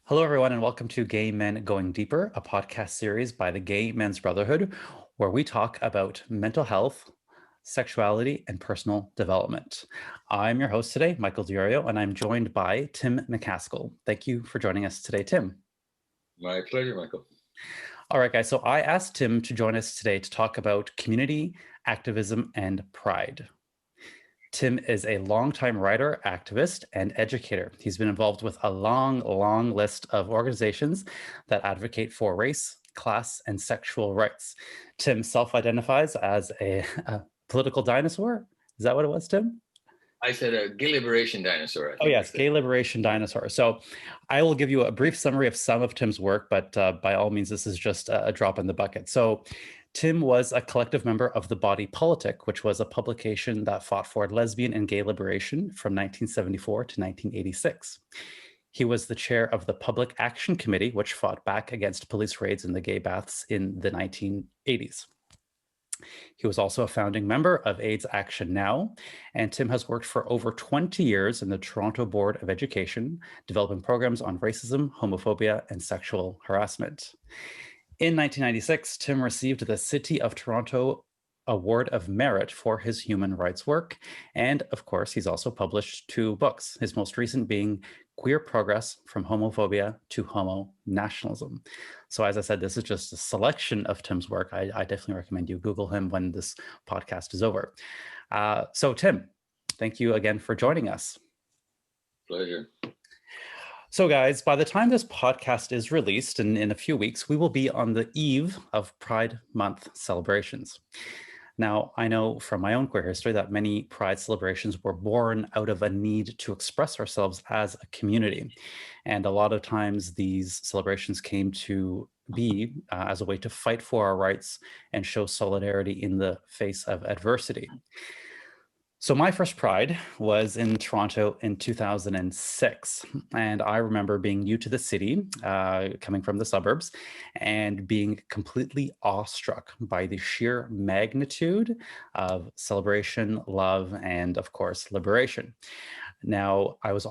Hello, everyone, and welcome to Gay Men Going Deeper, a podcast series by the Gay Men's Brotherhood, where we talk about mental health, sexuality, and personal development. I'm your host today, Michael DiIorio, and I'm joined by Tim McCaskell. Thank you for joining us today, Tim. My pleasure, Michael. All right, guys. So I asked Tim to join us today to talk about community, activism, and pride. Tim is a longtime writer, activist, and educator. He's been involved with a long list of organizations that advocate for race, class, and sexual rights. Tim self-identifies as a political dinosaur. Is that what it was, Tim? I said a gay liberation dinosaur, I Oh, think. yes, gay liberation dinosaur. So I will give you a brief summary of some of Tim's work, but by all means, this is just a drop in the bucket. So Tim was a collective member of The Body Politic, which was a publication that fought for lesbian and gay liberation from 1974 to 1986. He was the chair of the Public Action Committee, which fought back against police raids in the gay baths in the 1980s. He was also a founding member of AIDS Action Now, and Tim has worked for over 20 years in the Toronto Board of Education, developing programs on racism, homophobia, and sexual harassment. In 1996, Tim received the City of Toronto Award of Merit for his human rights work. And of course, he's also published 2 books, his most recent being Queer Progress from Homophobia to Homo Nationalism. So as I said, this is just a selection of Tim's work. I definitely recommend you Google him when this podcast is over. So Tim, thank you again for joining us. Pleasure. So guys, by the time this podcast is released in a few weeks, we will be on the eve of Pride Month celebrations. Now, I know from my own queer history that many Pride celebrations were born out of a need to express ourselves as a community. And a lot of times these celebrations came to be as a way to fight for our rights and show solidarity in the face of adversity. So my first Pride was in Toronto in 2006, and I remember being new to the city, coming from the suburbs, and being completely awestruck by the sheer magnitude of celebration, love, and of course, liberation. Now, this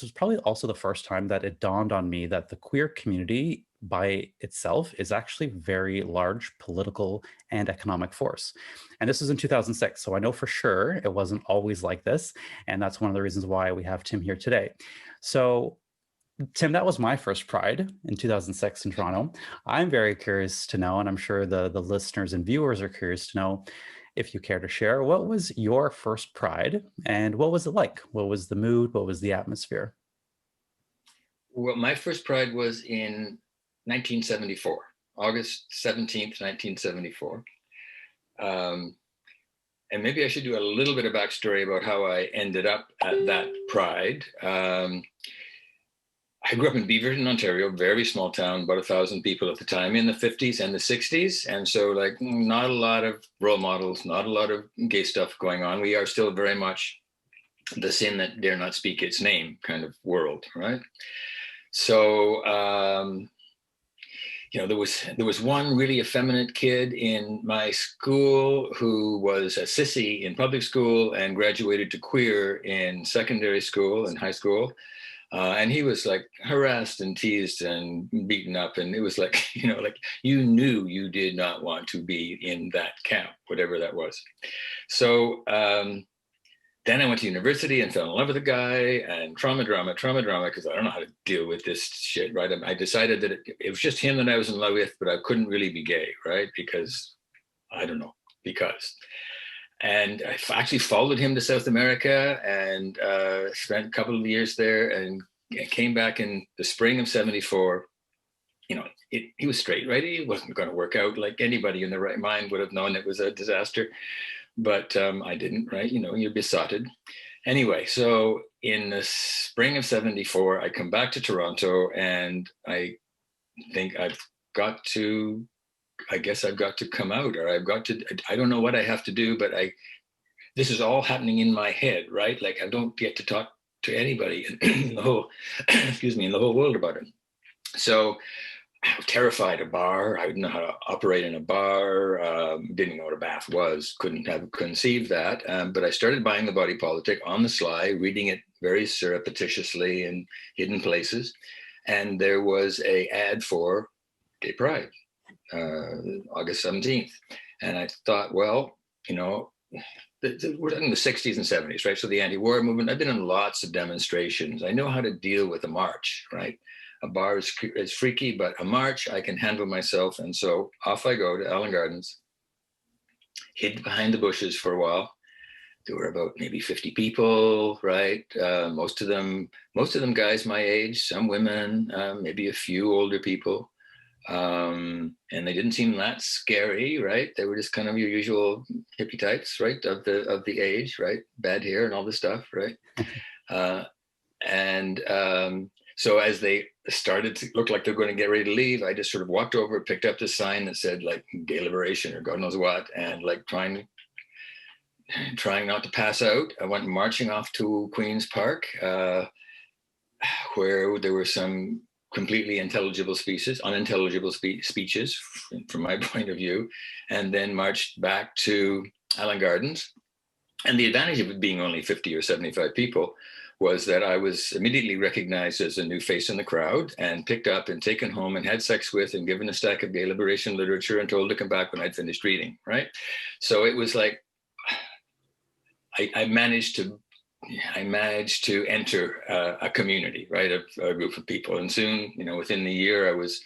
was probably also the first time that it dawned on me that the queer community by itself is actually a very large political and economic force. And this was in 2006. So I know for sure it wasn't always like this. And that's one of the reasons why we have Tim here today. So Tim, that was my first Pride in 2006 in Toronto. I'm very curious to know, and I'm sure the listeners and viewers are curious to know, if you care to share, what was your first Pride and what was it like? What was the mood? What was the atmosphere? Well, my first Pride was in 1974, August 17th, 1974. And maybe I should do a little bit of backstory about how I ended up at that Pride. I grew up in Beaverton, Ontario, very small town, about 1,000 people at the time, in the 50s and the 60s. And so like not a lot of role models, not a lot of gay stuff going on. We are still very much the sin that dare not speak its name kind of world, right? So, there was one really effeminate kid in my school who was a sissy in public school and graduated to queer in secondary school and high school. And he was like harassed and teased and beaten up. And it was like, like you knew you did not want to be in that camp, whatever that was. So then I went to university and fell in love with a guy, and trauma drama, because I don't know how to deal with this shit, right? I decided that it was just him that I was in love with, but I couldn't really be gay, right? Because I don't know, because. And I actually followed him to South America and spent a couple of years there and came back in the spring of 74. He was straight, right? He wasn't going to work out. Like anybody in their right mind would have known it was a disaster. But I didn't, right? You're besotted. Anyway, so in the spring of 74, I come back to Toronto and I think I guess I've got to come out, or I don't know what I have to do, but this is all happening in my head, right? Like I don't get to talk to anybody in the whole, in the whole world about it. So I was terrified of bar. I didn't know how to operate in a bar. Didn't know what a bath was. Couldn't have conceived that. But I started buying The Body Politic on the sly, reading it very surreptitiously in hidden places. and there was a ad for Gay Pride, August 17th. And I thought, well, you know, we're in the 60s and 70s, right? So the anti-war movement, I've been in lots of demonstrations. I know how to deal with a march, right? A bar is freaky, but a march, I can handle myself. And so off I go to Allen Gardens, hid behind the bushes for a while. There were about maybe 50 people, right? Most of them guys my age, some women, maybe a few older people. And they didn't seem that scary, right? They were just kind of your usual hippie types, right? Of the age, right? Bad hair and all this stuff, right? So as they started to look like they're going to get ready to leave, I just sort of walked over, picked up the sign that said like gay liberation or God knows what, and like trying not to pass out. I went marching off to Queen's Park, where there were some completely unintelligible speeches from my point of view, and then marched back to Allen Gardens. And the advantage of it being only 50 or 75 people was that I was immediately recognized as a new face in the crowd and picked up and taken home and had sex with and given a stack of gay liberation literature and told to come back when I'd finished reading, right? So it was like, I managed to enter a community, right, a group of people, and soon, you know, within the year, I was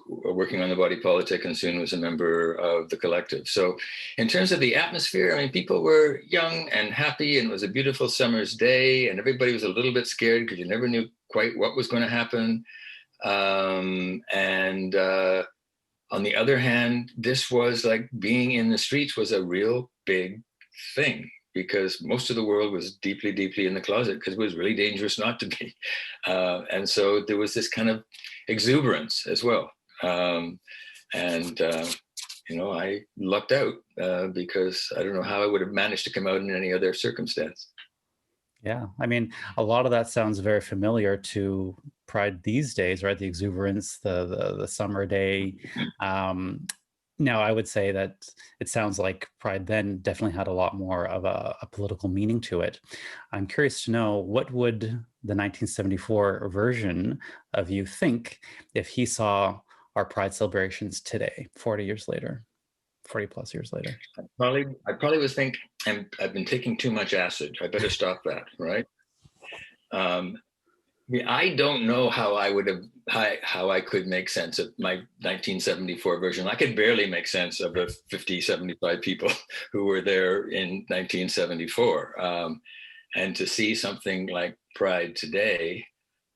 working on the body politic, and soon was a member of the collective. So, in terms of the atmosphere, I mean, people were young and happy, and it was a beautiful summer's day, and everybody was a little bit scared because you never knew quite what was going to happen. On the other hand, this was like being in the streets was a real big thing, because most of the world was deeply, deeply in the closet because it was really dangerous not to be. And so there was this kind of exuberance as well. You know, I lucked out because I don't know how I would have managed to come out in any other circumstance. Yeah, I mean, a lot of that sounds very familiar to Pride these days, right? The exuberance, the summer day. Now, I would say that it sounds like Pride then definitely had a lot more of a political meaning to it. I'm curious to know, what would the 1974 version of you think if he saw our Pride celebrations today, 40 years later, 40 plus years later? I probably would think, I've been taking too much acid. I better stop that, right? I don't know how I could make sense of my 1974 version. I could barely make sense of the 50, 75 people who were there in 1974. And to see something like Pride today,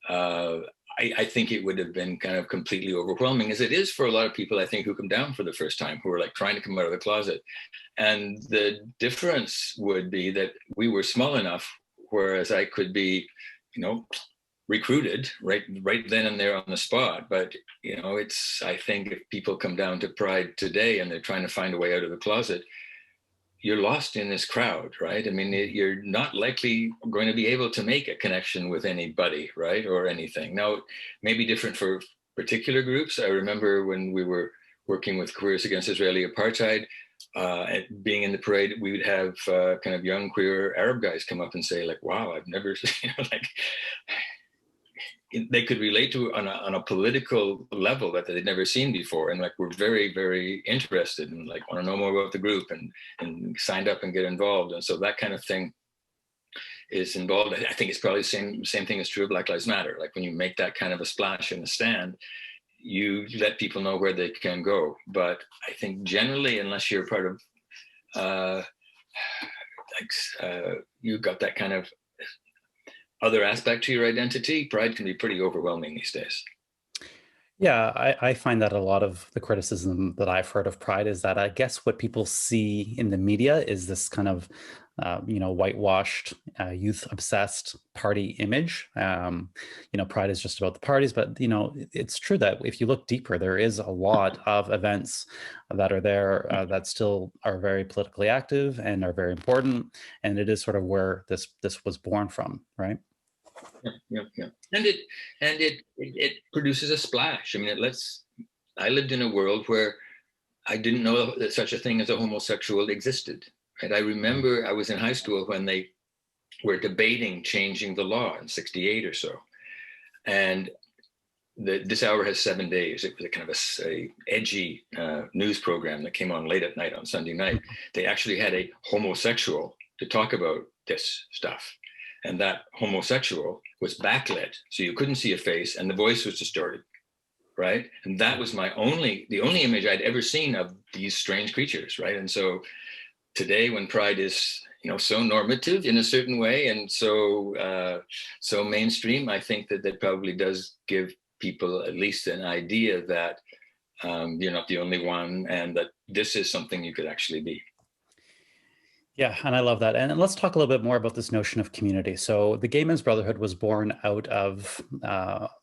I think it would have been kind of completely overwhelming, as it is for a lot of people, I think, who come down for the first time, who are like trying to come out of the closet. And the difference would be that we were small enough, whereas I could be, you know, recruited right then and there on the spot. But you know, I think if people come down to Pride today and they're trying to find a way out of the closet, you're lost in this crowd, right? I mean, you're not likely going to be able to make a connection with anybody, right, or anything. Now, it may be different for particular groups. I remember when we were working with Queers Against Israeli Apartheid, and being in the parade, we would have kind of young queer Arab guys come up and say, like, wow, I've never, you know, like, they could relate to on a political level that they'd never seen before, and like, we're very, very interested and like want to know more about the group and signed up and get involved. And so that kind of thing is involved. I think it's probably the same thing is true of Black Lives Matter. Like, when you make that kind of a splash in the stand, you let people know where they can go. But I think generally, unless you're part of you've got that kind of other aspect to your identity, Pride can be pretty overwhelming these days. Yeah, I find that a lot of the criticism that I've heard of Pride is that I guess what people see in the media is this kind of, whitewashed, youth-obsessed party image. Pride is just about the parties, but, it's true that if you look deeper, there is a lot of events that are there that still are very politically active and are very important. And it is sort of where this was born from, right? Yeah. And it produces a splash. I mean, I lived in a world where I didn't know that such a thing as a homosexual existed. And I remember I was in high school when they were debating changing the law in '68 or so. And this hour has 7 days. It was a kind of a edgy news program that came on late at night on Sunday night. They actually had a homosexual to talk about this stuff. And that homosexual was backlit, so you couldn't see a face, and the voice was distorted, right? And that was the only image I'd ever seen of these strange creatures, right? And so today, when Pride is, so normative in a certain way, and so mainstream, I think that probably does give people at least an idea that you're not the only one, and that this is something you could actually be. Yeah, and I love that. And let's talk a little bit more about this notion of community. So the Gay Men's Brotherhood was born out of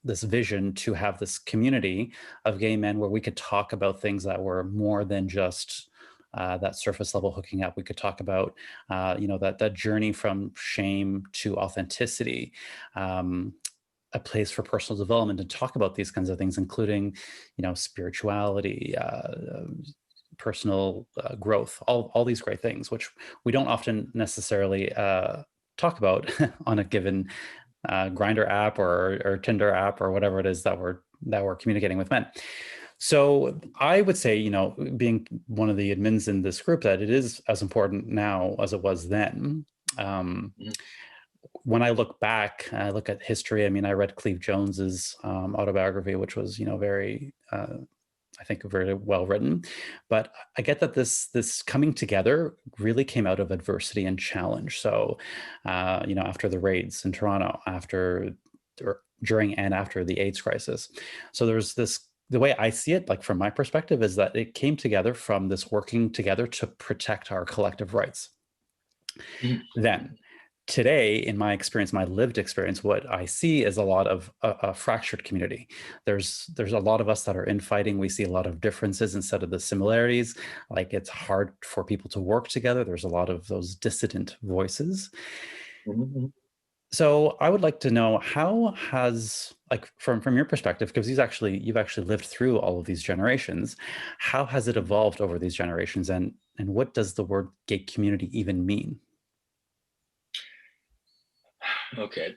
this vision to have this community of gay men where we could talk about things that were more than just that surface level hooking up. We could talk about, that journey from shame to authenticity, a place for personal development, and talk about these kinds of things, including, spirituality, personal growth, all these great things, which we don't often necessarily talk about on a given Grindr app or Tinder app or whatever it is that we're communicating with men. So I would say, being one of the admins in this group, that it is as important now as it was then. When I look back, I look at history. I mean, I read Cleve Jones's autobiography, which was, very I think very well written, but I get that this coming together really came out of adversity and challenge. So, after the raids in Toronto, during and after the AIDS crisis. So there's the way I see it, like from my perspective, is that it came together from this working together to protect our collective rights. Then today, in my experience, my lived experience, what I see is a lot of a fractured community. There's a lot of us that are infighting. We see a lot of differences instead of the similarities. Like, it's hard for people to work together. There's a lot of those dissident voices. So I would like to know, how has, like, from your perspective, because you've actually lived through all of these generations, how has it evolved over these generations, and what does the word gay community even mean? Okay.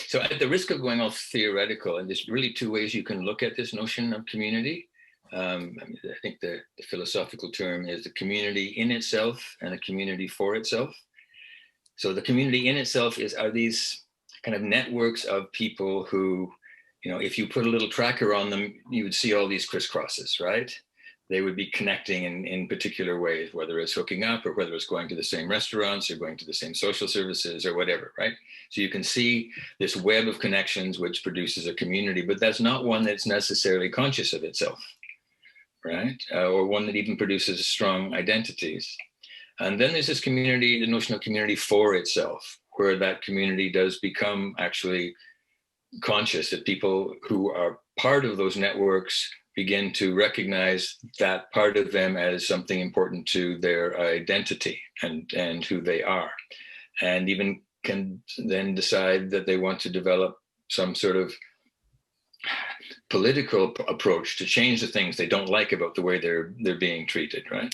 So at the risk of going all theoretical, and there's really two ways you can look at this notion of community. I think the philosophical term is the community in itself and the community for itself. So the community in itself are these kind of networks of people who, if you put a little tracker on them, you would see all these crisscrosses, right? They would be connecting in particular ways, whether it's hooking up or whether it's going to the same restaurants or going to the same social services or whatever, right? So you can see this web of connections which produces a community, but that's not one that's necessarily conscious of itself, right? Or one that even produces strong identities. And then there's this community, the notion of community for itself, where that community does become actually conscious, that people who are part of those networks begin to recognize that part of them as something important to their identity and who they are, and even can then decide that they want to develop some sort of political approach to change the things they don't like about the way they're being treated, right?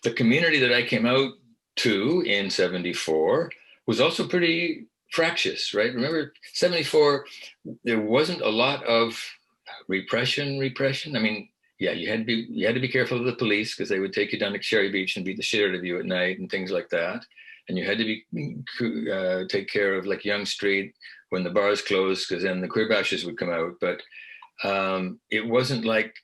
The community that I came out to in 74 was also pretty fractious, right? Remember, 74, there wasn't a lot of repression. I mean, yeah, you had to be careful of the police, because they would take you down to Sherry Beach and beat the shit out of you at night and things like that. And you had to take care of, like, Yonge Street when the bars closed, because then the queer bashes would come out. But it wasn't like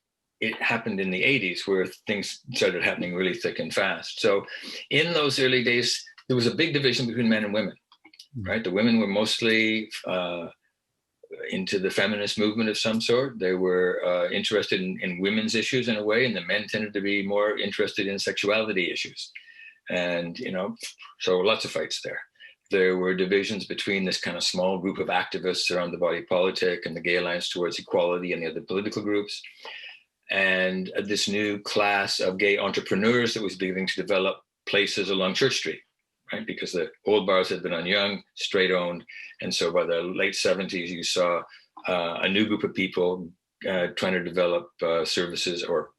it happened in the 80s, where things started happening really thick and fast. So in those early days, there was a big division between men and women, right? The women were mostly into the feminist movement of some sort. They were interested in women's issues in a way, and the men tended to be more interested in sexuality issues. And, so lots of fights there. There were divisions between this kind of small group of activists around the body politic and the Gay Alliance Towards Equality and the other political groups, and this new class of gay entrepreneurs that was beginning to develop places along Church Street, right? Because the old bars had been on Yonge, straight owned. And so by the late 70s, you saw a new group of people trying to develop services or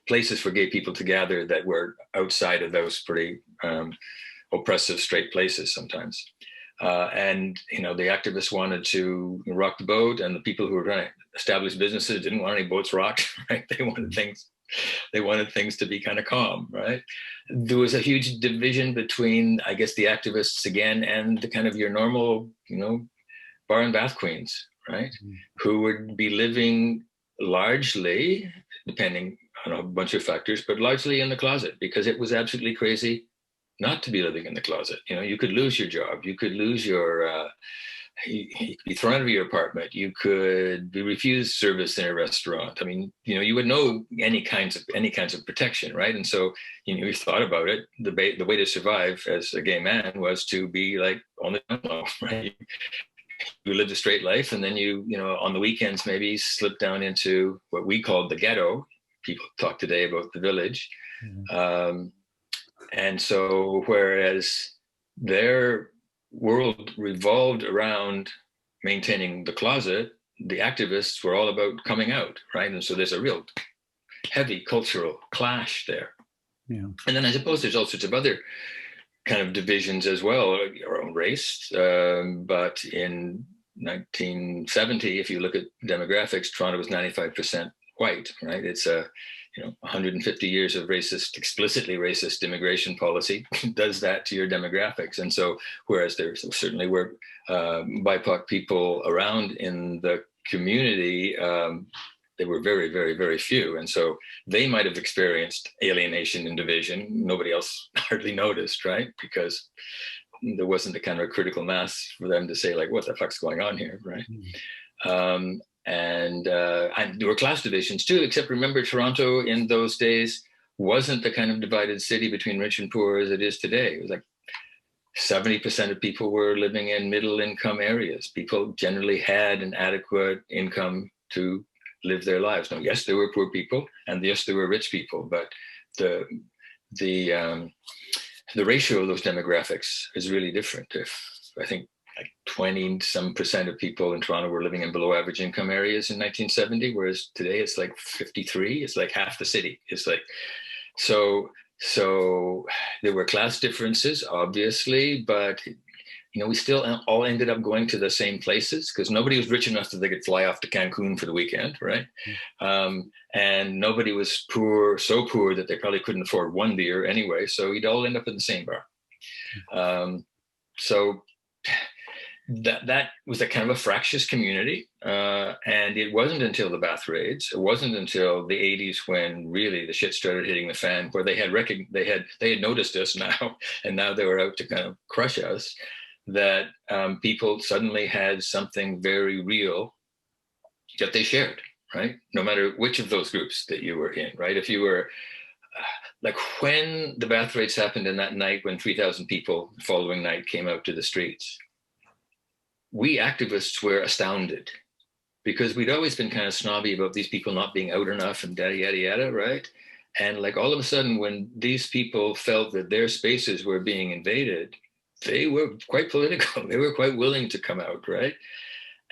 places for gay people to gather that were outside of those pretty oppressive straight places sometimes. And, the activists wanted to rock the boat, and the people who were trying to establish businesses didn't want any boats rocked, right? They wanted things to be kind of calm, right? There was a huge division between, I guess, the activists again and the kind of your normal, bar and bath queens, right? Who would be living largely, depending on a bunch of factors, but largely in the closet, because it was absolutely crazy not to be living in the closet. You could lose your job, you could lose your, you could be thrown out of your apartment, you could be refused service in a restaurant. I mean, you would know any kinds of protection, right? And so, you thought about it. The way to survive as a gay man was to be like on the down low, right? You lived a straight life, and then you on the weekends maybe slip down into what we called the ghetto. People talk today about the village. And so whereas their world revolved around maintaining the closet, the activists were all about coming out, right? And so there's a real heavy cultural clash there. Yeah. And then I suppose there's all sorts of other kind of divisions as well, your own race. But in 1970, if you look at demographics, Toronto was 95% white, right? It's 150 years of explicitly racist immigration policy does that to your demographics. And so, whereas there certainly were BIPOC people around in the community, they were very, very, very few. And so they might have experienced alienation and division. Nobody else hardly noticed, right? Because there wasn't the kind of a critical mass for them to say, like, what the fuck's going on here, right? And there were class divisions too, except remember, Toronto in those days wasn't the kind of divided city between rich and poor as it is today. It was like 70% of people were living in middle income areas. People generally had an adequate income to live their lives. Now, yes, there were poor people, and yes, there were rich people, but the ratio of those demographics is really different. I think like 20% of people in Toronto were living in below average income areas in 1970, whereas today it's like 53. It's like half the city. It's like, so there were class differences, obviously, but we still all ended up going to the same places because nobody was rich enough that they could fly off to Cancun for the weekend, right? And nobody was so poor that they probably couldn't afford one beer anyway. So you'd all end up in the same bar. So that was a kind of a fractious community. And it wasn't until the bath raids, it wasn't until the 80s when really the shit started hitting the fan, where they had noticed us now, and now they were out to kind of crush us, that people suddenly had something very real that they shared, right? No matter which of those groups that you were in, right? If you were, like when the bath raids happened in that night when 3,000 people the following night came out to the streets, we activists were astounded because we'd always been kind of snobby about these people not being out enough and yada, yada, yada, right? And like all of a sudden, when these people felt that their spaces were being invaded, they were quite political. They were quite willing to come out, right?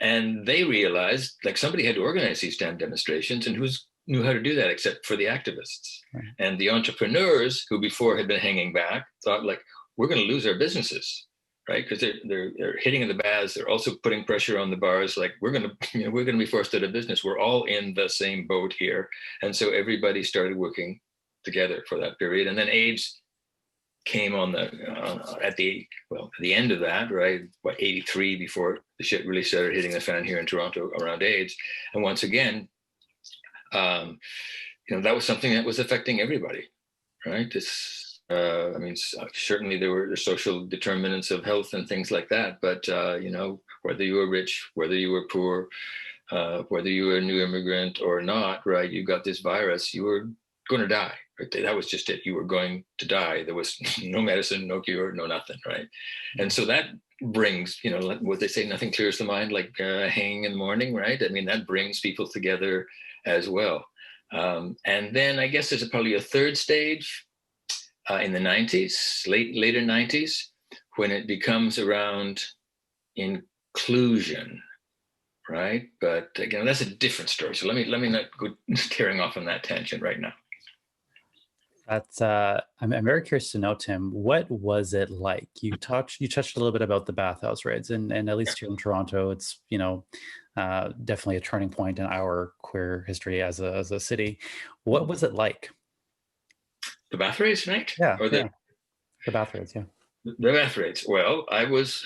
And they realized like somebody had to organize these damn demonstrations, and who knew how to do that except for the activists. Right. And the entrepreneurs who before had been hanging back thought like, we're going to lose our businesses, right? Because they're hitting in the baths. They're also putting pressure on the bars. Like we're going to be forced out of business. We're all in the same boat here. And so everybody started working together for that period. And then AIDS came at the end of that, right? 83 before the shit really started hitting the fan here in Toronto around AIDS. And once again, that was something that was affecting everybody, right? Certainly there were social determinants of health and things like that, but whether you were rich, whether you were poor, whether you were a new immigrant or not, right? You got this virus, you were going to die. Right? That was just it. You were going to die. There was no medicine, no cure, no nothing, right? And so that brings, what they say, nothing clears the mind like hanging in the morning, right? I mean, that brings people together as well. And then I guess there's probably a third stage in the 90s, later 90s, when it becomes around inclusion, right? But again, that's a different story. So let me not go tearing off on that tangent right now. That's I'm very curious to know, Tim, what was it like? You touched a little bit about the bathhouse raids, and at least here in Toronto, it's definitely a turning point in our queer history as a city. What was it like? The bath raids night, Yeah, or yeah, the bath raids, yeah. the bath raids. Well, I was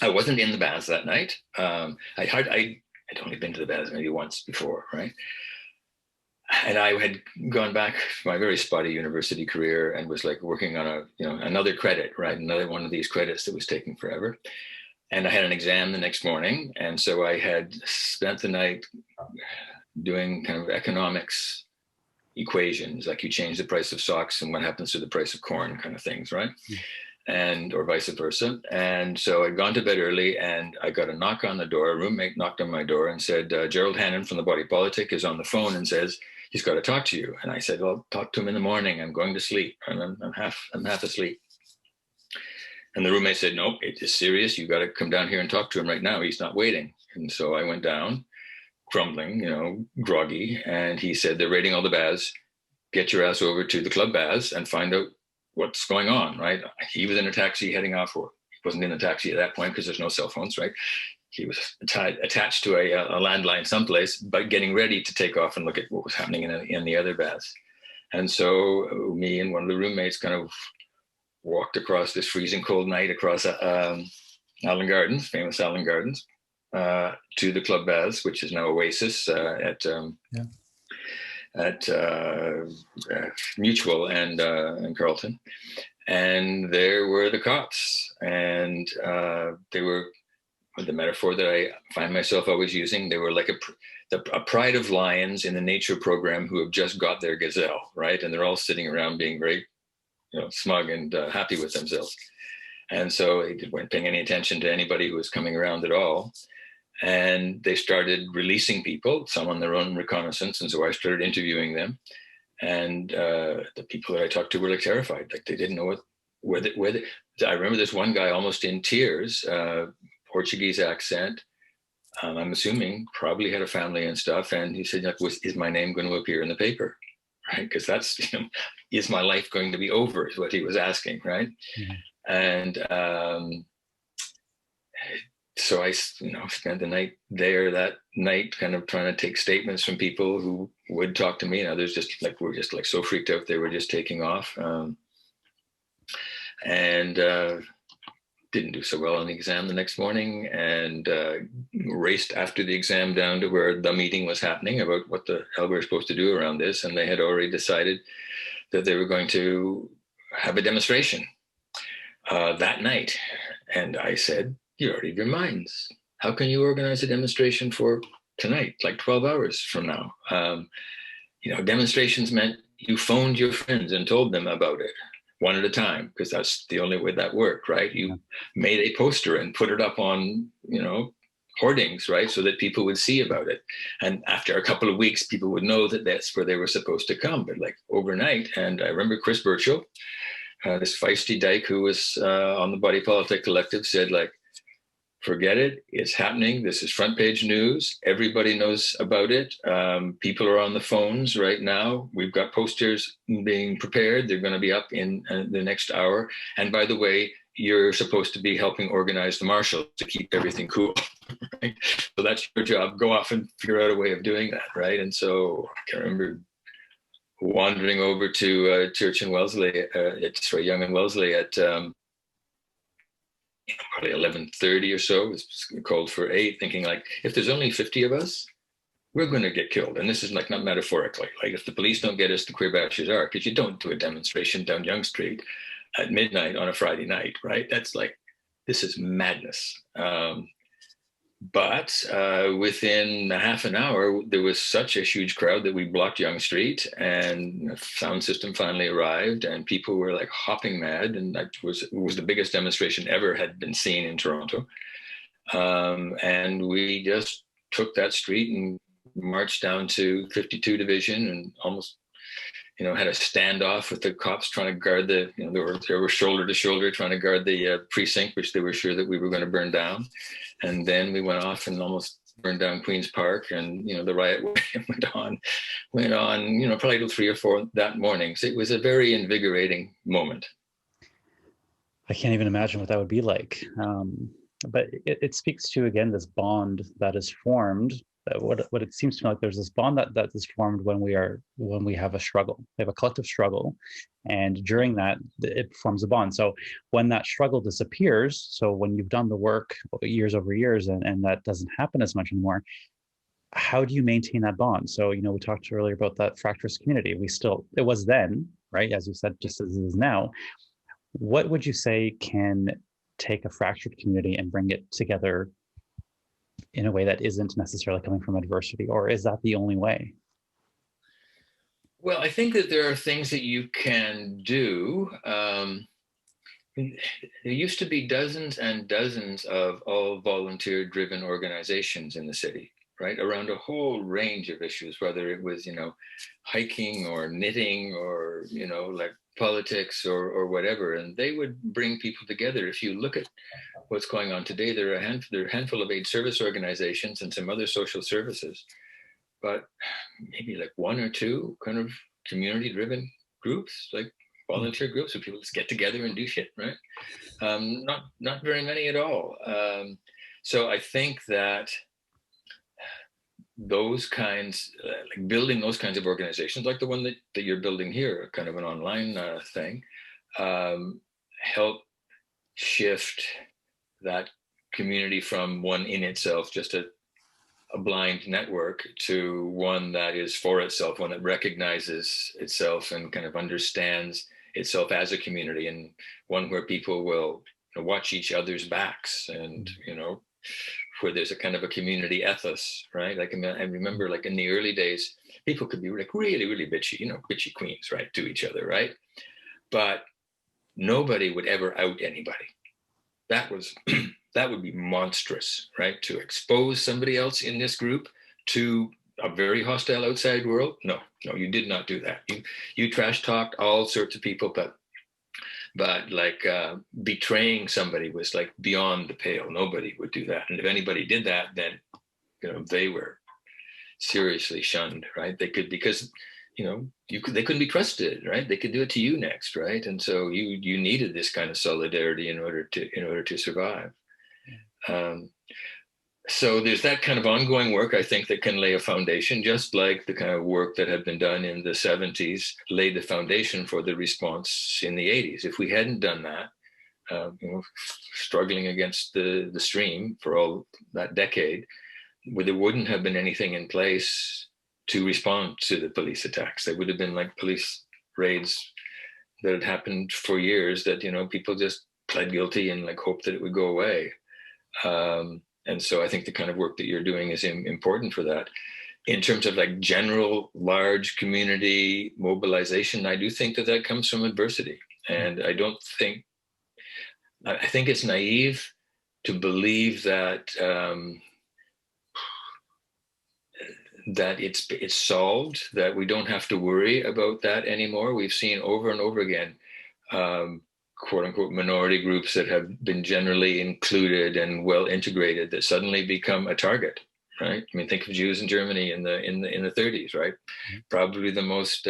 I wasn't in the baths that night. I'd only been to the baths maybe once before, right? And I had gone back to my very spotty university career and was like working on another credit, right? Another one of these credits that was taking forever. And I had an exam the next morning. And so I had spent the night doing kind of economics equations, like you change the price of socks and what happens to the price of corn kind of things, right? And or vice versa. And so I'd gone to bed early and I got a knock on the door. A roommate knocked on my door and said, Gerald Hannon from the Body Politic is on the phone and says, he's got to talk to you. And I said, well, I'll talk to him in the morning. I'm going to sleep. I'm half asleep. And the roommate said, nope, it is serious. You got to come down here and talk to him right now. He's not waiting. And so I went down, grumbling, groggy. And he said, they're raiding all the baths. Get your ass over to the club baths and find out what's going on, right? He was in a taxi heading off, or he wasn't in a taxi at that point because there's no cell phones, right? He was attached to a landline someplace, but getting ready to take off and look at what was happening in the other baths. And so me and one of the roommates kind of walked across this freezing cold night across Allen Gardens, famous Allen Gardens, to the club baths, which is now Oasis at Mutual and Carlton. And there were the cops, and they were, the metaphor that I find myself always using, they were like a pride of lions in the nature program who have just got their gazelle, right? And they're all sitting around being very smug and happy with themselves. And so they weren't paying any attention to anybody who was coming around at all. And they started releasing people, some on their own reconnaissance. And so I started interviewing them. And the people that I talked to were like terrified. Like they didn't know whether I remember this one guy almost in tears, Portuguese accent. I'm assuming probably had a family and stuff. And he said, like, is my name going to appear in the paper? Right? Because that's, is my life going to be over is what he was asking, right? Mm-hmm. And so I, spent the night there that night kind of trying to take statements from people who would talk to me, and others were just so freaked out they were just taking off. And didn't do so well on the exam the next morning, and raced after the exam down to where the meeting was happening about what the hell we were supposed to do around this. And they had already decided that they were going to have a demonstration that night. And I said, you already have your minds. How can you organize a demonstration for tonight, like 12 hours from now? Demonstrations meant you phoned your friends and told them about it one at a time, because that's the only way that worked, right? You made a poster and put it up on, hoardings, right? So that people would see about it. And after a couple of weeks, people would know that that's where they were supposed to come, but like overnight. And I remember Chris Burchill, this feisty dyke who was on the Body Politic Collective, said, like, forget it. It's happening. This is front page news. Everybody knows about it. People are on the phones right now. We've got posters being prepared. They're going to be up in the next hour. And by the way, you're supposed to be helping organize the marshals to keep everything cool. Right? So that's your job. Go off and figure out a way of doing that. Right. And so I can remember wandering over to Church and Wellesley, Young and Wellesley at probably 11:30 or so. It was called for 8, thinking like, if there's only 50 of us, we're going to get killed. And this is like not metaphorically. Like if the police don't get us, the queer bashers are, because you don't do a demonstration down Yonge Street at midnight on a Friday night, right? That's like, this is madness. But within a half an hour, there was such a huge crowd that we blocked Yonge Street, and the sound system finally arrived, and people were like hopping mad. And that was the biggest demonstration ever had been seen in Toronto. And we just took that street and marched down to 52 Division and almost, had a standoff with the cops trying to guard they were shoulder to shoulder trying to guard the precinct, which they were sure that we were going to burn down. And then we went off and almost burned down Queen's Park, and the riot went on, probably till 3 or 4 that morning. So it was a very invigorating moment. I can't even imagine what that would be like. But it speaks to, again, this bond that is formed. What it seems to me like, there's this bond that is formed when we have a struggle. We have a collective struggle, and during that, it forms a bond. So when that struggle disappears, so when you've done the work years over years, and that doesn't happen as much anymore, how do you maintain that bond? So we talked earlier about that fractious community. It was then, right, as you said, just as it is now. What would you say can take a fractured community and bring it together in a way that isn't necessarily coming from adversity, or is that the only way? Well, I think that there are things that you can do. There used to be dozens and dozens of all volunteer-driven organizations in the city, right, around a whole range of issues, whether it was, hiking or knitting or, like politics or whatever, and they would bring people together. If you look at what's going on today, there are a handful of aid service organizations and some other social services, but maybe like 1 or 2 kind of community-driven groups, like volunteer groups where people just get together and do shit, right? Not very many at all. So I think that those kinds, like building those kinds of organizations, like the one that you're building here, kind of an online thing, help shift that community from one in itself, just a blind network, to one that is for itself, one that recognizes itself and kind of understands itself as a community, and one where people will watch each other's backs, and where there's a kind of a community ethos, right? Like, I remember, like, in the early days, people could be like really, really bitchy, bitchy queens, right, to each other, right? But nobody would ever out anybody. That would be monstrous, right? To expose somebody else in this group to a very hostile outside world. No, you did not do that. You trash talked all sorts of people, but like betraying somebody was like beyond the pale. Nobody would do that. And if anybody did that, then they were seriously shunned, right? They could, because they couldn't be trusted, right? They could do it to you next, right? And so you needed this kind of solidarity in order to survive. So there's that kind of ongoing work, I think, that can lay a foundation, just like the kind of work that had been done in the 70s laid the foundation for the response in the 80s. If we hadn't done that, struggling against the stream for all that decade, there wouldn't have been anything in place to respond to the police attacks. There would have been like police raids that had happened for years that, people just pled guilty and like hoped that it would go away. And so I think the kind of work that you're doing is important for that. In terms of like general large community mobilization, I do think that comes from adversity. And I think it's naive to believe that that it's solved, that we don't have to worry about that anymore. We've seen over and over again, quote unquote, minority groups that have been generally included and well integrated that suddenly become a target, right? I mean, think of Jews in Germany in the 30s, right? Mm-hmm. Probably the most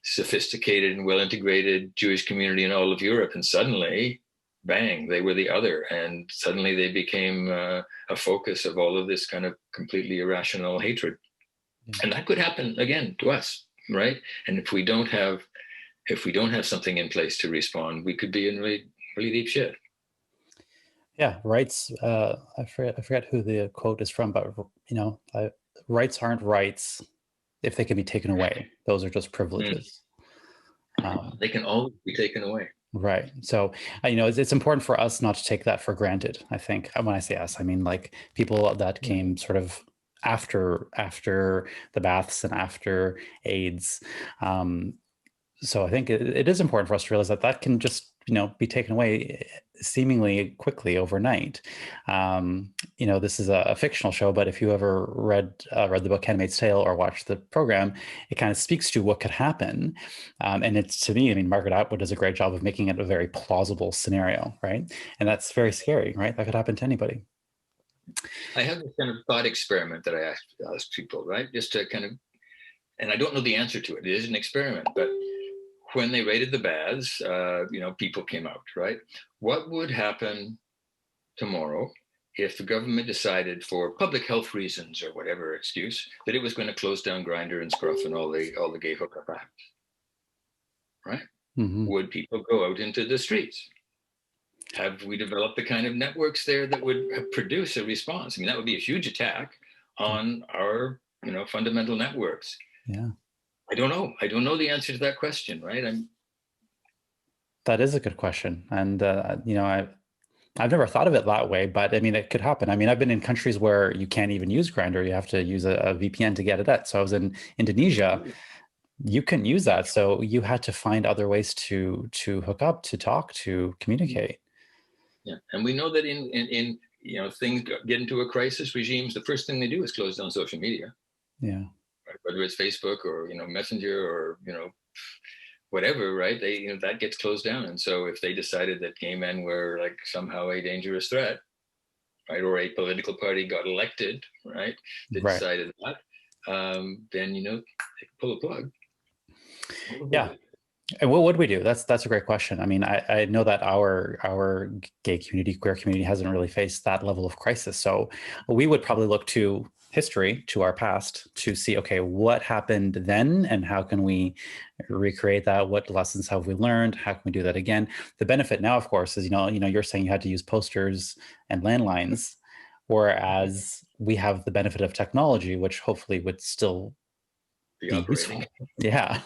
sophisticated and well integrated Jewish community in all of Europe, and suddenly, bang, they were the other, and suddenly they became a focus of all of this kind of completely irrational hatred. Mm-hmm. And that could happen again to us, right? And if we don't have something in place to respond, we could be in really, really deep shit. Yeah, rights. I forget who the quote is from, but rights aren't rights if they can be taken away. Those are just privileges. They can always be taken away. Right. So, it's important for us not to take that for granted. I think when I say us, I mean like people that came sort of after the baths and after AIDS. So I think it is important for us to realize that can just, be taken away seemingly quickly overnight. This is a fictional show, but if you ever read the book Handmaid's Tale or watched the program, it kind of speaks to what could happen. And it's, to me, Margaret Atwood does a great job of making it a very plausible scenario, right? And that's very scary, right? That could happen to anybody. I have this kind of thought experiment that I ask people, right? Just to kind of, and I don't know the answer to it. It is an experiment, but when they raided the baths, people came out, right? What would happen tomorrow if the government decided, for public health reasons or whatever excuse, that it was going to close down Grindr and Scruff and all the gay hookup apps, right? Mm-hmm. Would people go out into the streets? Have we developed the kind of networks there that would produce a response? I mean, that would be a huge attack on our, fundamental networks. Yeah. I don't know. I don't know the answer to that question, right? That is a good question. And, I've never thought of it that way, but I mean, it could happen. I mean, I've been in countries where you can't even use Grindr. You have to use a VPN to get it at. So I was in Indonesia. You couldn't use that. So you had to find other ways to hook up, to talk, to communicate. Yeah. And we know that in things get into a crisis, regimes, the first thing they do is close down social media. Yeah. Right? Whether it's Facebook or, Messenger or, whatever, right? That gets closed down. And so if they decided that gay men were like somehow a dangerous threat, right, or a political party got elected, right, that decided that, then they could pull a plug. Yeah. And what would we do? That's a great question. I mean, I know that our gay community, queer community hasn't really faced that level of crisis. So we would probably look to history, to our past, to see, okay, what happened then and how can we recreate that? What lessons have we learned? How can we do that again? The benefit now, of course, is, you're saying you had to use posters and landlines, whereas we have the benefit of technology, which hopefully would still be useful. Yeah.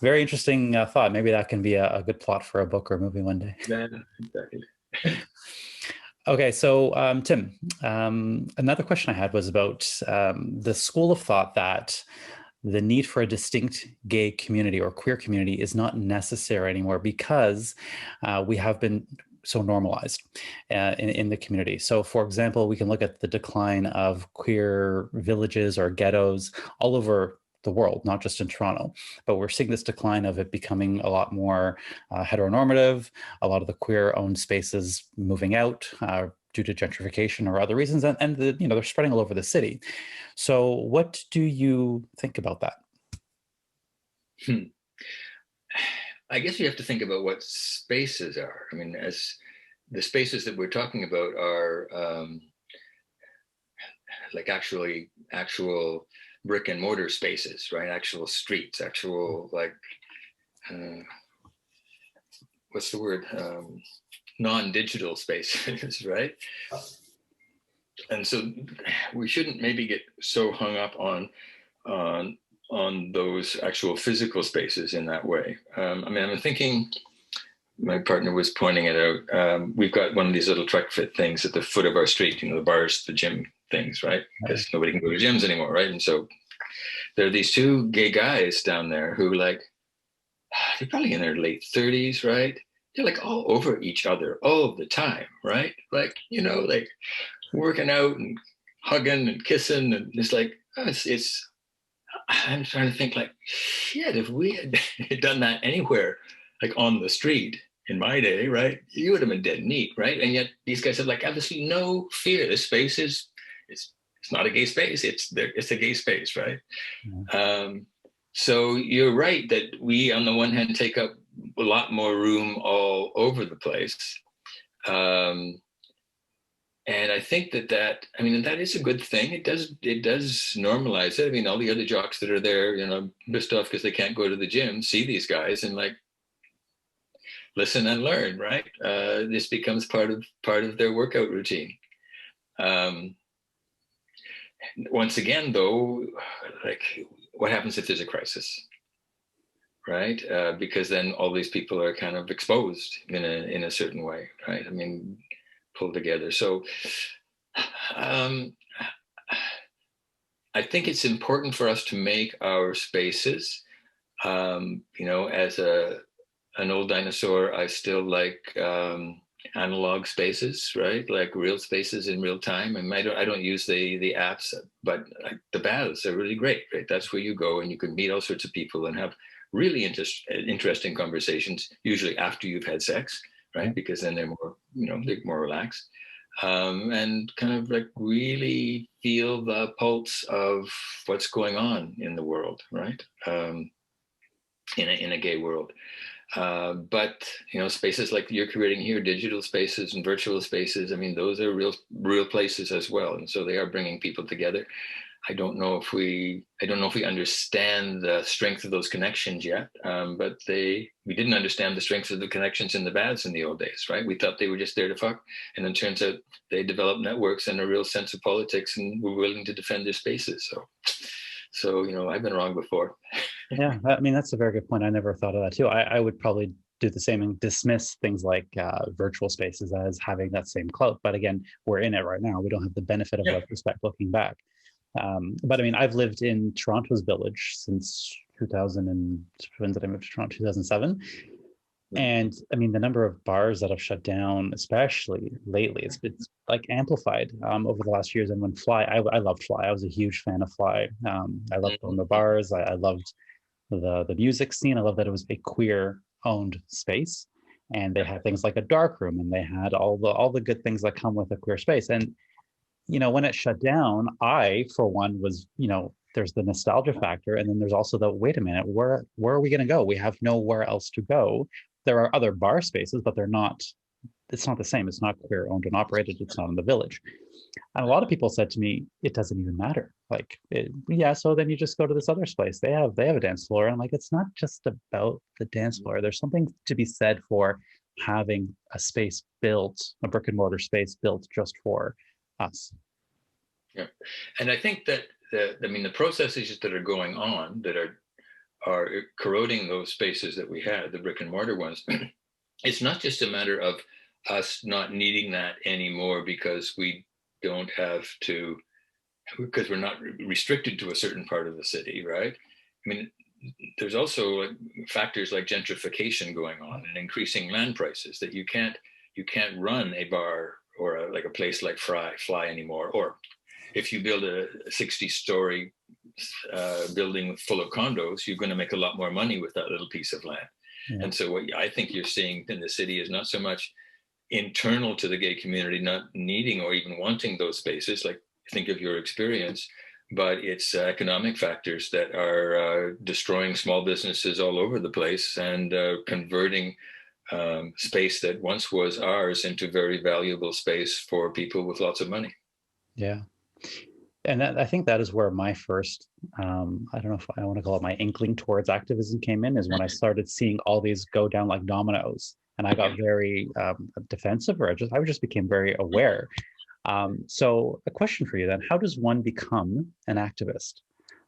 Very interesting thought. Maybe that can be a good plot for a book or a movie one day. Yeah, exactly. Okay, so Tim, another question I had was about the school of thought that the need for a distinct gay community or queer community is not necessary anymore because we have been so normalized in the community. So, for example, we can look at the decline of queer villages or ghettos all over the world, not just in Toronto, but we're seeing this decline of it becoming a lot more heteronormative, a lot of the queer-owned spaces moving out due to gentrification or other reasons, and they're spreading all over the city. So what do you think about that? I guess you have to think about what spaces are. I mean, as the spaces that we're talking about are like actual brick and mortar spaces, right? Actual streets, actual what's the word? Non-digital spaces, right? And so we shouldn't maybe get so hung up on those actual physical spaces in that way. I'm thinking, my partner was pointing it out. We've got one of these little Trek Fit things at the foot of our street, the bars, the gym things, right? Because nobody can go to gyms anymore, right? And so there are these two gay guys down there who they're probably in their late 30s, right? They're like all over each other all the time, right? Like working out and hugging and kissing, and it's like, I'm trying to think like, shit, if we had done that anywhere, like on the street in my day, right, you would have been dead neat, right? And yet these guys have like absolutely no fear. This space it's not a gay space. It's a gay space, right? Mm-hmm. So you're right that we, on the one hand, take up a lot more room all over the place. And I think that is a good thing. It does normalize it. I mean, all the other jocks that are there, pissed off because they can't go to the gym, see these guys and like listen and learn, right? This becomes part of their workout routine. Once again, though, like, what happens if there's a crisis, right? Because then all these people are kind of exposed in a certain way, right? I mean, pulled together. So I think it's important for us to make our spaces, as an old dinosaur, I still like analog spaces, right? Like real spaces in real time. And I don't use the apps, but the baths are really great, right? That's where you go and you can meet all sorts of people and have really interesting conversations, usually after you've had sex, right? Because then they're more, they're more relaxed. and kind of like really feel the pulse of what's going on in the world, right? In a gay world. But spaces like you're creating here, digital spaces and virtual spaces, I mean, those are real places as well, and so they are bringing people together. I don't know if we understand the strength of those connections yet, but we didn't understand the strength of the connections in the baths in the old days, right? We thought they were just there to fuck, and it turns out they developed networks and a real sense of politics, and were willing to defend their spaces. So I've been wrong before. Yeah, I mean, that's a very good point. I never thought of that too. I would probably do the same and dismiss things like virtual spaces as having that same clout. But again, we're in it right now. We don't have the benefit of Yeah. retrospect looking back. But I mean, I've lived in Toronto's Village since 2000 and when did I move to Toronto? 2007. And I mean, the number of bars that have shut down, especially lately, it's like amplified over the last years. And when Fly, I loved Fly. I was a huge fan of Fly. I loved going to bars. I loved the music scene. I love that it was a queer owned space, and they had things like a dark room, and they had all the good things that come with a queer space. And when it shut down, I for one was there's the nostalgia factor, and then there's also the wait a minute, where are we going to go? We have nowhere else to go. There are other bar spaces, but it's not the same. It's not queer owned and operated. It's not in the Village. And a lot of people said to me, it doesn't even matter. Like, yeah, so then you just go to this other place. They have a dance floor. And I'm like, it's not just about the dance floor. There's something to be said for having a space built, a brick and mortar space built just for us. Yeah. And I think that the processes that are going on that are corroding those spaces that we had, the brick and mortar ones, it's not just a matter of us not needing that anymore because we don't have to, because we're not restricted to a certain part of the city, right? I mean, there's also factors like gentrification going on and increasing land prices that you can't run a bar or a place like Fly anymore. Or if you build a 60-story building full of condos, you're going to make a lot more money with that little piece of land. Yeah. And so what I think you're seeing in the city is not so much internal to the gay community not needing or even wanting those spaces, like think of your experience, but it's economic factors that are destroying small businesses all over the place and converting space that once was ours into very valuable space for people with lots of money. Yeah. And I think that is where my first, I don't know if I want to call it my inkling towards activism came in, is when I started seeing all these go down like dominoes. And I got very defensive, or I just became very aware. So a question for you then, how does one become an activist?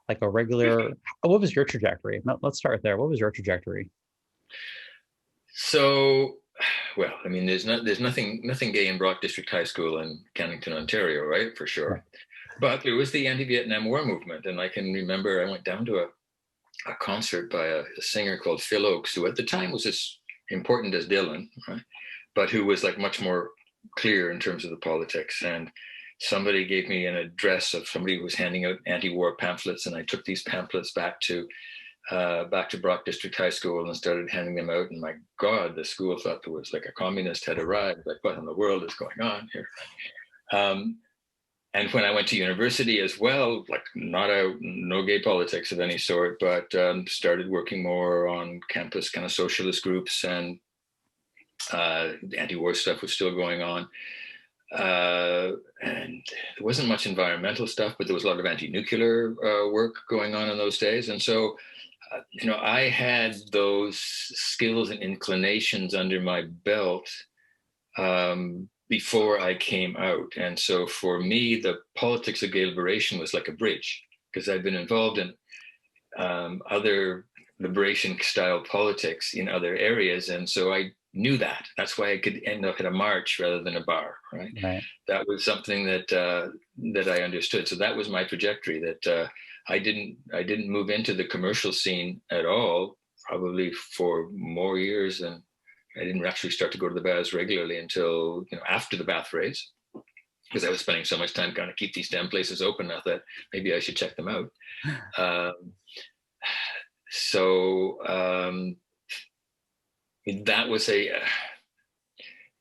Like a regular, what was your trajectory? Let's start there. What was your trajectory? So, well, I mean, there's nothing gay in Brock District High School in Cannington, Ontario, right? For sure. Right. But there was the anti-Vietnam War movement. And I can remember I went down to a concert by a singer called Phil Oakes, who at the time was as important as Dylan, right? But who was like much more clear in terms of the politics. And somebody gave me an address of somebody who was handing out anti-war pamphlets. And I took these pamphlets back to Brock District High School and started handing them out. And my God, the school thought there was like a communist had arrived. Like, what in the world is going on here? And when I went to university as well, like no gay politics of any sort, but started working more on campus kind of socialist groups, and the anti-war stuff was still going on. And there wasn't much environmental stuff, but there was a lot of anti-nuclear work going on in those days. And so, I had those skills and inclinations under my belt before I came out. And so for me, the politics of gay liberation was like a bridge, because I've been involved in other liberation style politics in other areas. And so I knew that. That's why I could end up at a march rather than a bar, right? That was something that I understood. So that was my trajectory, that I didn't move into the commercial scene at all, probably for more years than I didn't actually start to go to the baths regularly until after the bath race, because I was spending so much time trying to keep these damn places open. I thought maybe I should check them out. So that was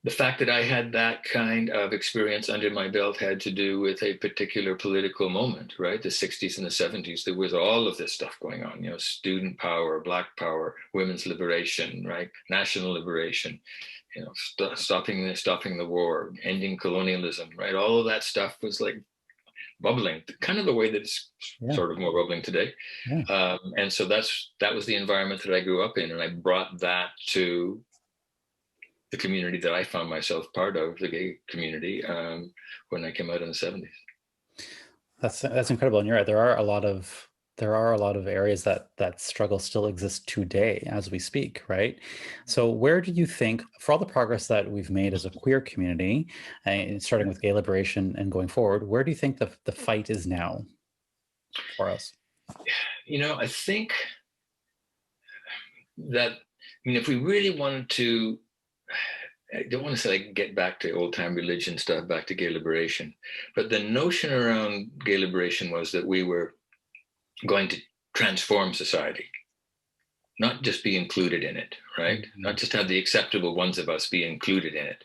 the fact that I had that kind of experience under my belt had to do with a particular political moment, right? The 60s and the 70s. There was all of this stuff going on, student power, Black power, women's liberation, right? National liberation, stopping the war, ending colonialism, right? All of that stuff was like bubbling, kind of the way that it's sort of more bubbling today. Yeah. And so that was the environment that I grew up in, and I brought that to the community that I found myself part of, the gay community, when I came out in the 70s. That's incredible. And you're right. There are a lot of areas that struggle still exist today as we speak, right? So where do you think, for all the progress that we've made as a queer community, and starting with gay liberation and going forward, where do you think the fight is now for us? I think that, if we really wanted to, I don't want to say like get back to old time religion stuff, back to gay liberation, but the notion around gay liberation was that we were going to transform society, not just be included in it, right? Mm-hmm. Not just have the acceptable ones of us be included in it.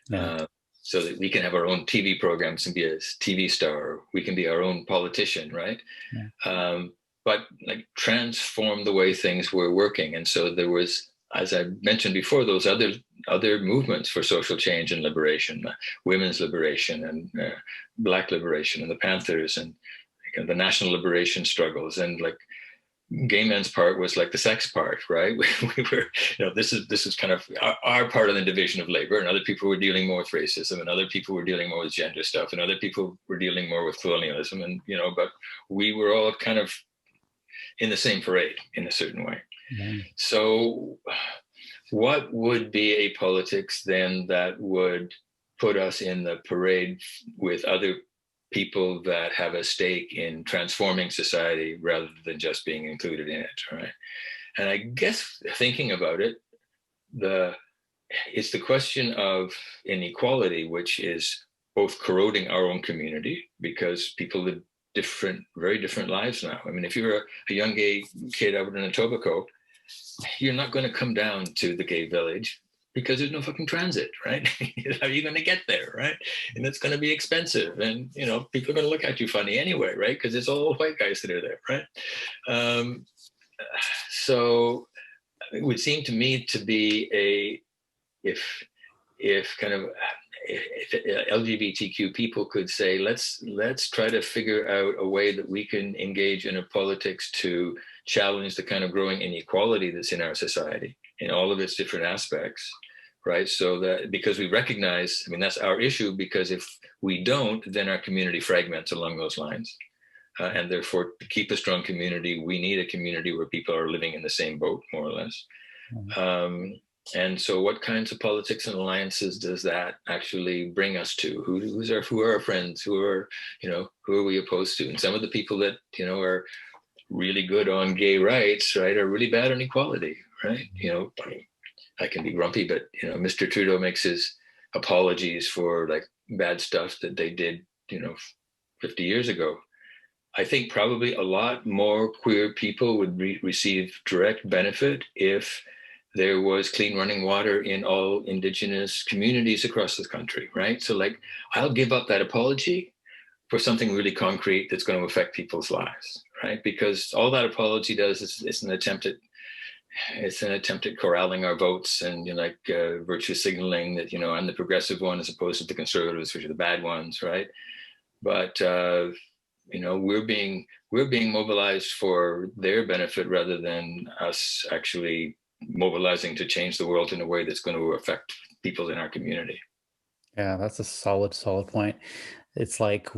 Yeah. So that we can have our own TV programs and be a TV star, we can be our own politician, right? Yeah. But like transform the way things were working. And so there was, as I mentioned before, those other movements for social change and liberation, women's liberation and Black liberation and the Panthers and the national liberation struggles, and like gay men's part was like the sex part, right? We were, this is kind of our part of the division of labor, and other people were dealing more with racism, and other people were dealing more with gender stuff, and other people were dealing more with colonialism, and but we were all kind of in the same parade in a certain way. Mm-hmm. So what would be a politics then that would put us in the parade with other people that have a stake in transforming society rather than just being included in it, right? And I guess thinking about it, it's the question of inequality, which is both corroding our own community because people live very different lives now. I mean, if you're a young gay kid out in Etobicoke, you're not going to come down to the gay village because there's no fucking transit, right? How are you going to get there, right? And it's going to be expensive, and people are going to look at you funny anyway, right? Because it's all white guys that are there, right? So it would seem to me to be if LGBTQ people could say, let's try to figure out a way that we can engage in a politics to challenge the kind of growing inequality that's in our society in all of its different aspects, right? So that, because we recognize, that's our issue, because if we don't, then our community fragments along those lines. And therefore, to keep a strong community, we need a community where people are living in the same boat, more or less. Mm-hmm. And so what kinds of politics and alliances does that actually bring us to? Who are our friends? Who are we opposed to? And some of the people that, are really good on gay rights, right, are really bad on equality, right? I can be grumpy, but, Mr. Trudeau makes his apologies for like bad stuff that they did, 50 years ago. I think probably a lot more queer people would receive direct benefit if there was clean running water in all Indigenous communities across this country, right? So like, I'll give up that apology for something really concrete that's going to affect people's lives, right? Because all that apology does is it's an attempt at corralling our votes and virtue signaling that I'm the progressive one as opposed to the conservatives, which are the bad ones, right? But we're being mobilized for their benefit rather than us actually mobilizing to change the world in a way that's going to affect people in our community. Yeah, that's a solid point. It's like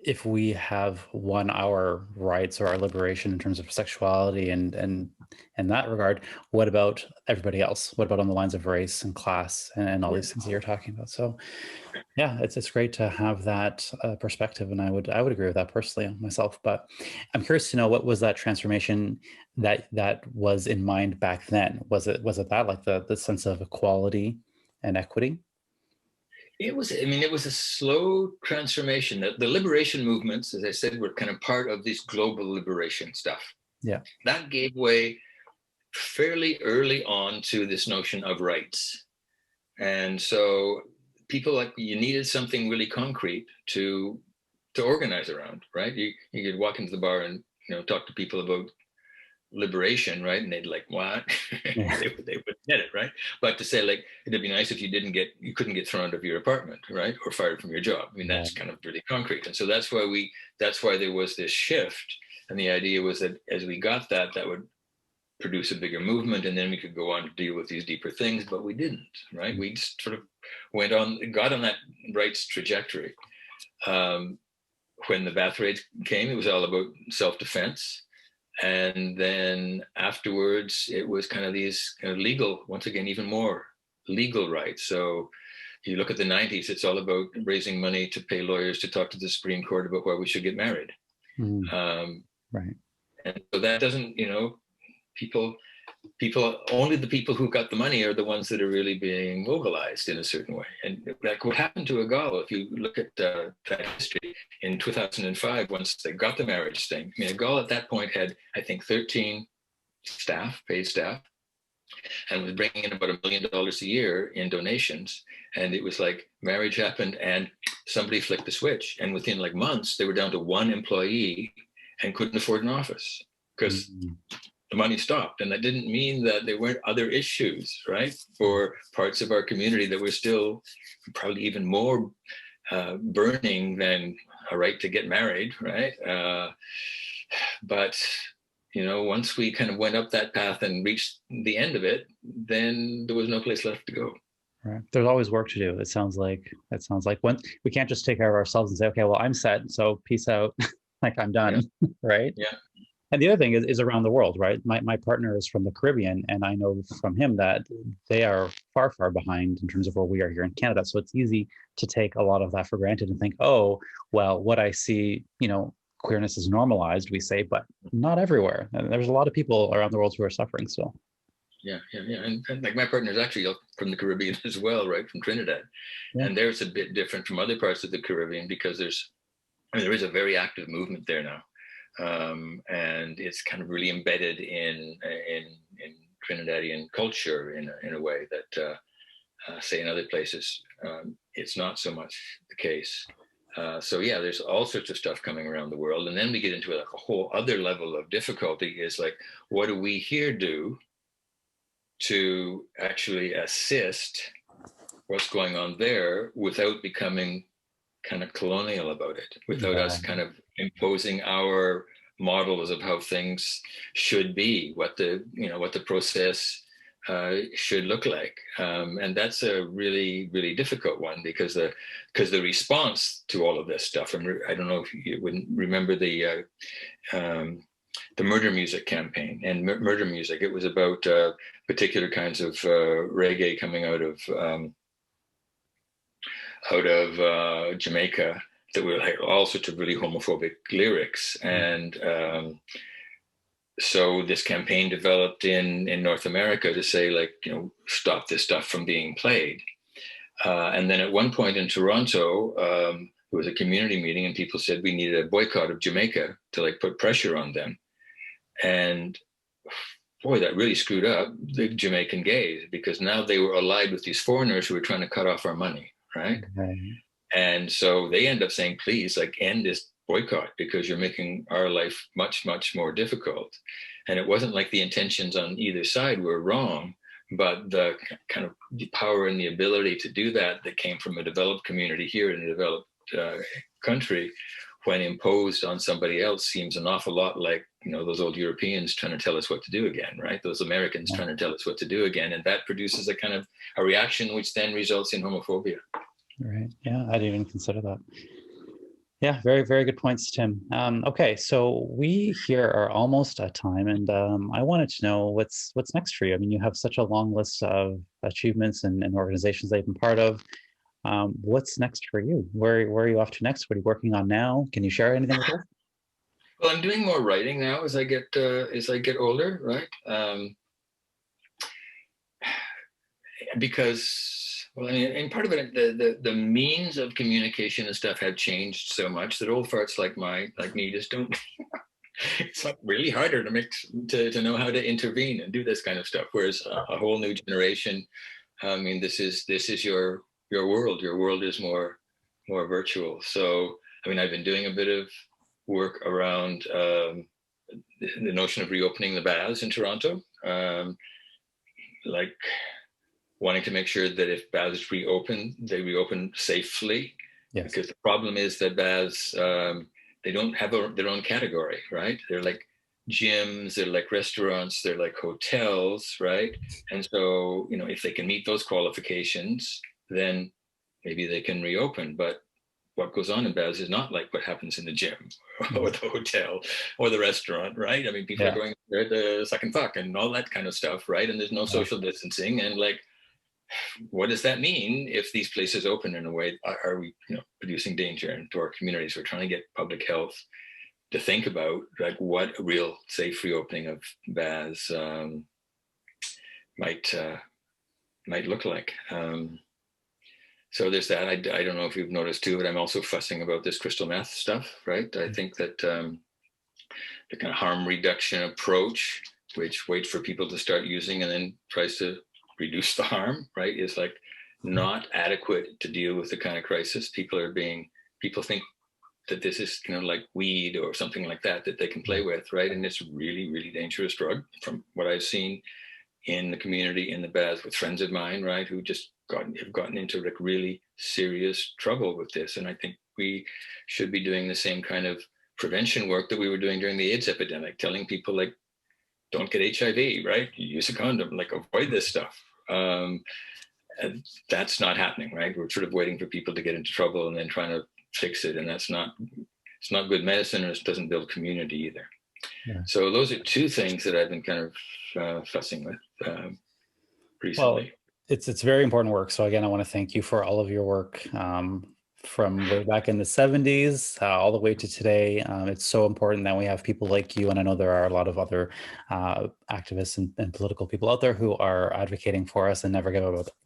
if we have won our rights or our liberation in terms of sexuality and in that regard, what about everybody else? What about on the lines of race and class and all these things that you're talking about? So yeah, it's great to have that perspective, and I would agree with that personally myself. But I'm curious to know, what was that transformation that was in mind back then? Was it that, like the sense of equality and equity? It was a slow transformation. The liberation movements, as I said, were kind of part of this global liberation stuff. Yeah, that gave way fairly early on to this notion of rights. And so people, like, you needed something really concrete to organize around, right? You could walk into the bar and, talk to people about liberation, right? And they'd like, what? Yeah. they would get it, right? But to say, like, it'd be nice if you couldn't get thrown out of your apartment, right? Or fired from your job. I mean, that's kind of really concrete. And so that's why there was this shift. And the idea was that as we got that would produce a bigger movement, and then we could go on to deal with these deeper things, but we didn't, right? We just sort of got on that rights trajectory. When the bath raids came, it was all about self-defense. And then afterwards, it was kind of these kind of legal, once again, even more legal rights. So you look at the 90s, it's all about raising money to pay lawyers to talk to the Supreme Court about why we should get married. Right. And so that doesn't, people, only the people who got the money are the ones that are really being mobilized in a certain way. And like what happened to Agalo, if you look at that history in 2005, once they got the marriage thing, I mean, Agalo at that point had, I think, 13 paid staff, and was bringing in about $1 million a year in donations. And it was like marriage happened and somebody flicked the switch. And within like months, they were down to one employee and couldn't afford an office because the money stopped. And that didn't mean that there weren't other issues, right? For parts of our community that were still probably even more burning than a right to get married, right? But once we kind of went up that path and reached the end of it, then there was no place left to go. Right. There's always work to do. It sounds like when we can't just take care of ourselves and say, okay, well, I'm set, so peace out. Like I'm done. Yeah. Right. Yeah. And the other thing is around the world, right? My partner is from the Caribbean, and I know from him that they are far, far behind in terms of where we are here in Canada. So it's easy to take a lot of that for granted and think, oh, well, what I see, queerness is normalized, we say, but not everywhere. And there's a lot of people around the world who are suffering still. Yeah. And like my partner is actually from the Caribbean as well, right? From Trinidad. Yeah. And there's a bit different from other parts of the Caribbean because there is a very active movement there now. And it's kind of really embedded in Trinidadian culture in a way that, say, in other places, it's not so much the case. So yeah, there's all sorts of stuff coming around the world, and then we get into like a whole other level of difficulty. Is like, what do we here do to actually assist what's going on there without becoming kind of colonial about it, without us kind of imposing our models of how things should be, what the process should look like, and that's a really, really difficult one because the response to all of this stuff. I don't know if you wouldn't remember the murder music campaign and murder music. It was about particular kinds of reggae coming out of Jamaica that were like all sorts of really homophobic lyrics. And so this campaign developed in North America to say, like, stop this stuff from being played. And then at one point in Toronto, there was a community meeting and people said we needed a boycott of Jamaica to like put pressure on them. And boy, that really screwed up the Jamaican gays because now they were allied with these foreigners who were trying to cut off our money, right? And so they end up saying, please, like, end this boycott because you're making our life much, much more difficult. And it wasn't like the intentions on either side were wrong, but the kind of power and the ability to do that came from a developed community here in a developed country, when imposed on somebody else, seems an awful lot like, those old Europeans trying to tell us what to do again, right? Those Americans trying to tell us what to do again. And that produces a kind of a reaction, which then results in homophobia. Right. Yeah, I didn't even consider that. Yeah, very, very good points, Tim. Okay, so we here are almost at time, and I wanted to know what's next for you. I mean, you have such a long list of achievements and organizations that you've been part of. What's next for you? Where are you off to next? What are you working on now? Can you share anything with us? Well, I'm doing more writing now as I get older, right? Because, well, I mean, and part of it, the means of communication and stuff have changed so much that old farts like me just don't. It's like really harder to know how to intervene and do this kind of stuff. Whereas a whole new generation I mean, this is your world. Your world is more virtual. So, I mean, I've been doing a bit of work around the notion of reopening the baths in Toronto, like wanting to make sure that if baths reopen, they reopen safely. Yes. Because the problem is that baths, they don't have their own category, right? They're like gyms, they're like restaurants, they're like hotels, right? And so, you know, if they can meet those qualifications, then maybe they can reopen. But what goes on in baths is not like what happens in the gym or the hotel or the restaurant, right? I mean, people are going there to suck and fuck and all that kind of stuff, right? And there's no social distancing. And like, what does that mean if these places open in a way? Are we, you know, producing danger into our communities? We're trying to get public health to think about like what a real safe reopening of baths might look like. So there's that. I don't know if you've noticed too, but I'm also fussing about this crystal meth stuff, right? I think that the kind of harm reduction approach, which waits for people to start using and then tries to reduce the harm, right, is like not adequate to deal with the kind of crisis. People think that this is, you know, like weed or something like that they can play with, right? And it's a really, really dangerous drug from what I've seen in the community, in the baths with friends of mine, right, who just have gotten into like really serious trouble with this. And I think we should be doing the same kind of prevention work that we were doing during the AIDS epidemic, telling people like, don't get HIV, right? Use a condom, like avoid this stuff. And that's not happening, right? We're sort of waiting for people to get into trouble and then trying to fix it. And it's not good medicine, and it doesn't build community either. Yeah. So those are two things that I've been kind of fussing with recently. Well, it's very important work. So again, I want to thank you for all of your work from way back in the 70s all the way to today. It's so important that we have people like you. And I know there are a lot of other activists and political people out there who are advocating for us and never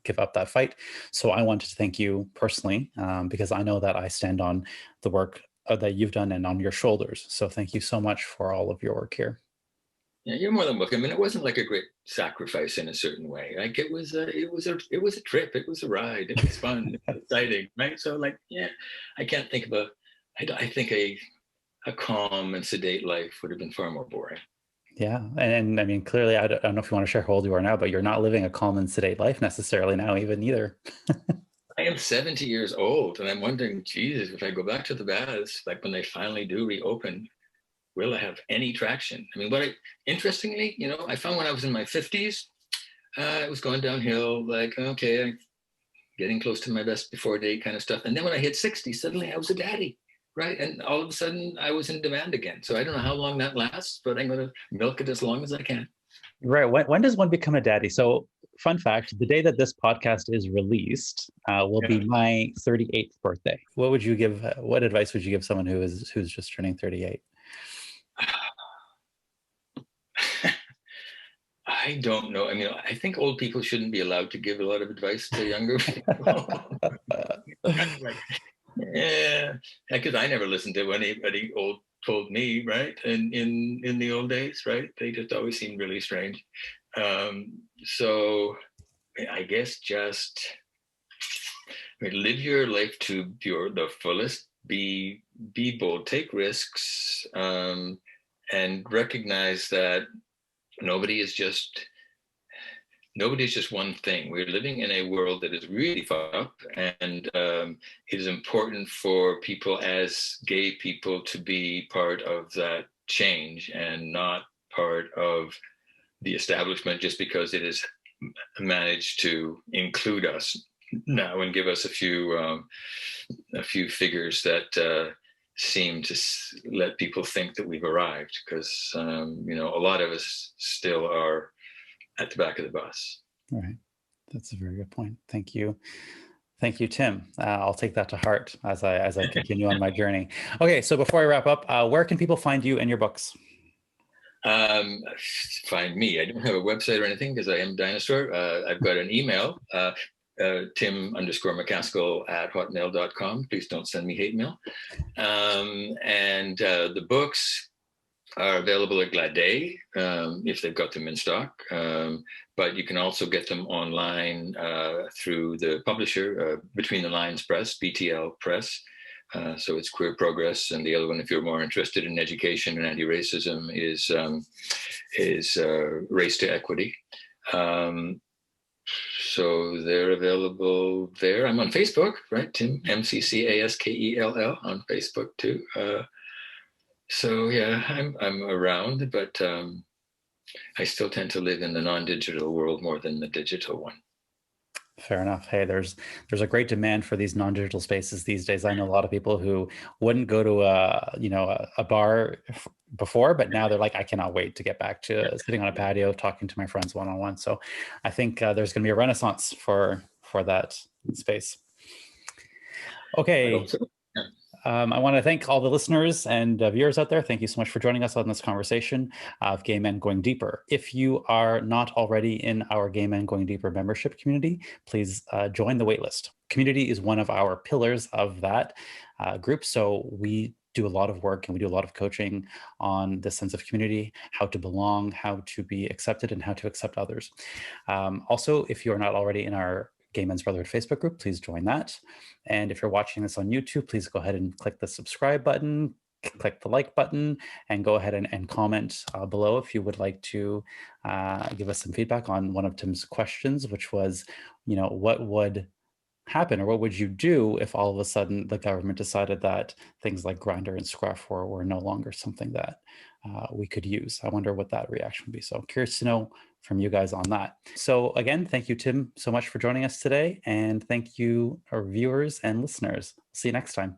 give up that fight. So I wanted to thank you personally because I know that I stand on the work that you've done and on your shoulders. So thank you so much for all of your work here. Yeah, you're more than welcome. I mean, it wasn't like a great sacrifice in a certain way. Like it was a trip. It was a ride. It was fun. It was exciting, right? So, like, yeah, I can't think of I think a calm and sedate life would have been far more boring. Yeah, and I mean, clearly, I don't know if you want to share how old you are now, but you're not living a calm and sedate life necessarily now, even either. I am 70 years old, and I'm wondering, Jesus, if I go back to the baths, like when they finally do reopen, will I have any traction? I mean, interestingly, you know, I found when I was in my 50s, it was going downhill, like, okay, I'm getting close to my best before date kind of stuff. And then when I hit 60, suddenly I was a daddy, right? And all of a sudden I was in demand again. So I don't know how long that lasts, but I'm going to milk it as long as I can. Right. When does one become a daddy? So fun fact, the day that this podcast is released will be my 38th birthday. What advice would you give someone who's just turning 38? I don't know. I mean, I think old people shouldn't be allowed to give a lot of advice to younger people. Yeah, because I never listened to what anybody old told me, right? And in the old days, right? They just always seemed really strange. So I guess just live your life to the fullest. Be bold, take risks, and recognize that nobody's just one thing. We're living in a world that is really fucked up, and it is important for people as gay people to be part of that change and not part of the establishment just because it has managed to include us now and give us a few figures that seem to let people think that we've arrived, because a lot of us still are at the back of the bus. Right. That's a very good point. Thank you. Thank you, Tim. I'll take that to heart as I continue on my journey. Okay, so before I wrap up, where can people find you and your books? Find me. I don't have a website or anything because I am a dinosaur. I've got an email, Tim_McCaskell@hotmail.com. Please don't send me hate mail. And the books, are available at Glade if they've got them in stock. But you can also get them online through the publisher, Between the Lines Press, BTL Press. So it's Queer Progress, and the other one, if you're more interested in education and anti-racism, is Race to Equity. So they're available there. I'm on Facebook, right? Tim, McCaskell on Facebook too. So yeah, I'm around, but I still tend to live in the non-digital world more than the digital one. Fair enough. Hey, there's a great demand for these non-digital spaces these days. I know a lot of people who wouldn't go to a bar before, but now they're like, I cannot wait to get back to sitting on a patio talking to my friends one-on-one. So I think there's going to be a renaissance for that space. Okay. I hope so. Yeah. I want to thank all the listeners and viewers out there. Thank you so much for joining us on this conversation of Gay Men Going Deeper. If you are not already in our Gay Men Going Deeper membership community, please join the waitlist. Community is one of our pillars of that group. So we do a lot of work and we do a lot of coaching on the sense of community, how to belong, how to be accepted, and how to accept others. Also, if you're not already in our Gay Men's Brotherhood Facebook group, please join that. And if you're watching this on YouTube, please go ahead and click the subscribe button, click the like button, and go ahead and comment below if you would like to give us some feedback on one of Tim's questions, which was, what would happen or what would you do if all of a sudden the government decided that things like Grindr and Scruff were no longer something that we could use? I wonder what that reaction would be. So curious to know from you guys on that. So again, thank you, Tim, so much for joining us today. And thank you, our viewers and listeners. See you next time.